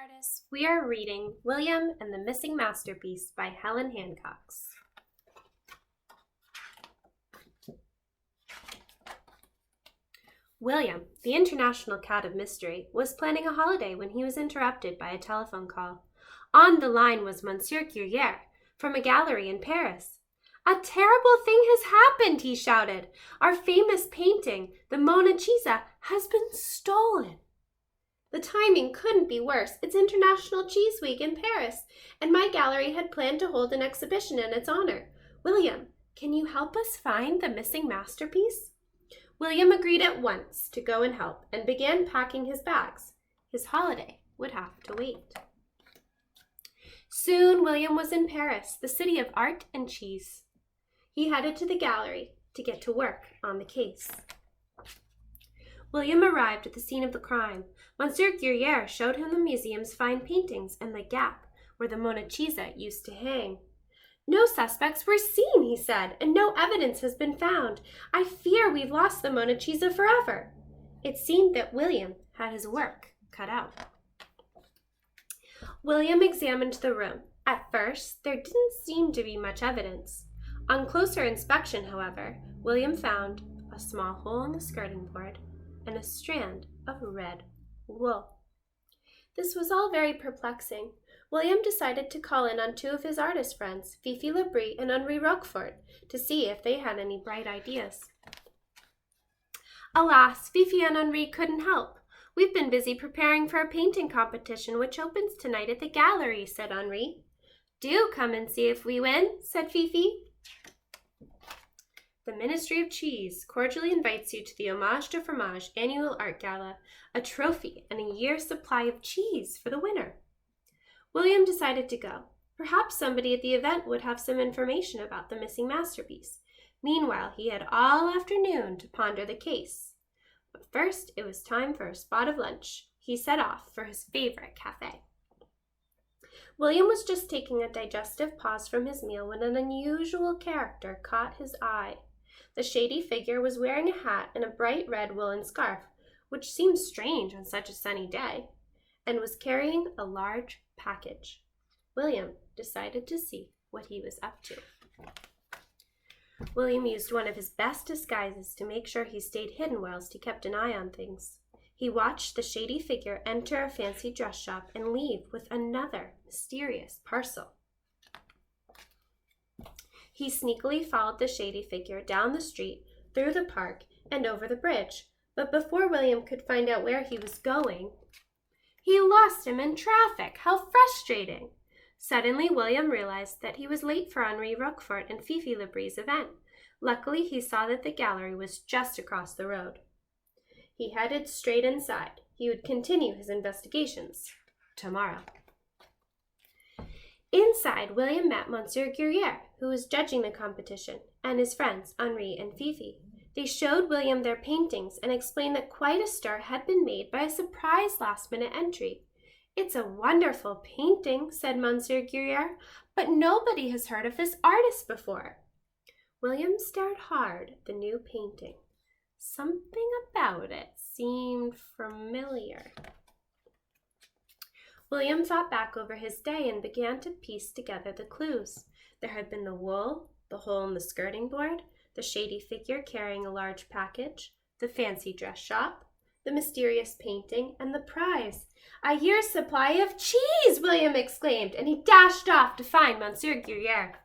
artists, we are reading William and the Missing Masterpiece by Helen Hancocks. William, the international cat of mystery, was planning a holiday when he was interrupted by a telephone call. On the line was Monsieur Guerrier from a gallery in Paris. "A terrible thing has happened," he shouted. "Our famous painting, the Mona Lisa, has been stolen." "The timing couldn't be worse. It's International Cheese Week in Paris, and my gallery had planned to hold an exhibition in its honor. William, can you help us find the missing masterpiece?" William agreed at once to go and help and began packing his bags. His holiday would have to wait. Soon William was in Paris, the city of art and cheese. He headed to the gallery to get to work on the case. William arrived at the scene of the crime. Monsieur Guerrier showed him the museum's fine paintings and the gap where the Mona Lisa used to hang. "No suspects were seen," he said, "and no evidence has been found. I fear we've lost the Mona Lisa forever." It seemed that William had his work cut out. William examined the room. At first, there didn't seem to be much evidence. On closer inspection, however, William found a small hole in the skirting board and a strand of red wool. This was all very perplexing. William decided to call in on two of his artist friends, Fifi Labrie and Henri Roquefort, to see if they had any bright ideas. Alas, Fifi and Henri couldn't help. "We've been busy preparing for a painting competition which opens tonight at the gallery," said Henri. "Do come and see if we win," said Fifi. The Ministry of Cheese cordially invites you to the Hommage de Fromage annual art gala, a trophy and a year's supply of cheese for the winner. William decided to go. Perhaps somebody at the event would have some information about the missing masterpiece. Meanwhile, he had all afternoon to ponder the case. But first, it was time for a spot of lunch. He set off for his favorite cafe. William was just taking a digestive pause from his meal when an unusual character caught his eye. The shady figure was wearing a hat and a bright red woolen scarf, which seemed strange on such a sunny day, and was carrying a large package. William decided to see what he was up to. William used one of his best disguises to make sure he stayed hidden whilst he kept an eye on things. He watched the shady figure enter a fancy dress shop and leave with another mysterious parcel. He sneakily followed the shady figure down the street, through the park, and over the bridge. But before William could find out where he was going, he lost him in traffic. How frustrating! Suddenly, William realized that he was late for Henri Roquefort and Fifi Labrie's event. Luckily, he saw that the gallery was just across the road. He headed straight inside. He would continue his investigations tomorrow. Inside, William met Monsieur Guerrier, who was judging the competition, and his friends, Henri and Fifi. They showed William their paintings and explained that quite a stir had been made by a surprise last-minute entry. "It's a wonderful painting," said Monsieur Guerrier, "but nobody has heard of this artist before." William stared hard at the new painting. Something about it seemed familiar. William thought back over his day and began to piece together the clues. There had been the wool, the hole in the skirting board, the shady figure carrying a large package, the fancy dress shop, the mysterious painting, and the prize. "A year's supply of cheese!" William exclaimed, and he dashed off to find Monsieur Guerrier.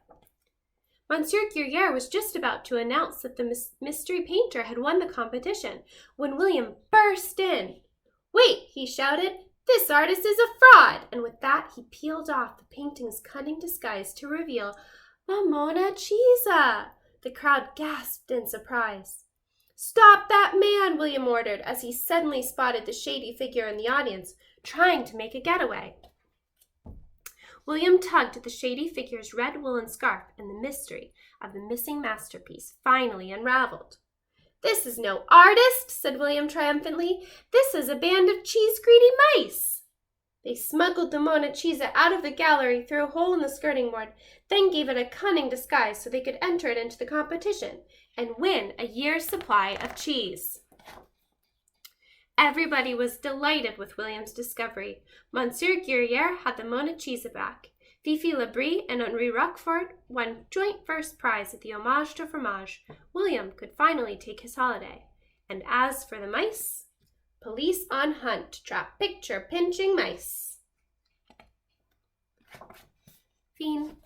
Monsieur Guerrier was just about to announce that the mystery painter had won the competition when William burst in. "Wait!" he shouted. "This artist is a fraud!" And with that, he peeled off the painting's cunning disguise to reveal the Mona Lisa. The crowd gasped in surprise. "Stop that man!" William ordered as he suddenly spotted the shady figure in the audience, trying to make a getaway. William tugged at the shady figure's red woolen scarf, and the mystery of the missing masterpiece finally unraveled. "This is no artist," said William triumphantly. "This is a band of cheese-greedy mice." They smuggled the Mona Lisa out of the gallery through a hole in the skirting board, then gave it a cunning disguise so they could enter it into the competition and win a year's supply of cheese. Everybody was delighted with William's discovery. Monsieur Guerriere had the Monachisa back. Fifi Labrie and Henri Roquefort won joint first prize at the Hommage de Fromage. William could finally take his holiday. And as for the mice, police on hunt to trap picture-pinching mice. Fiend.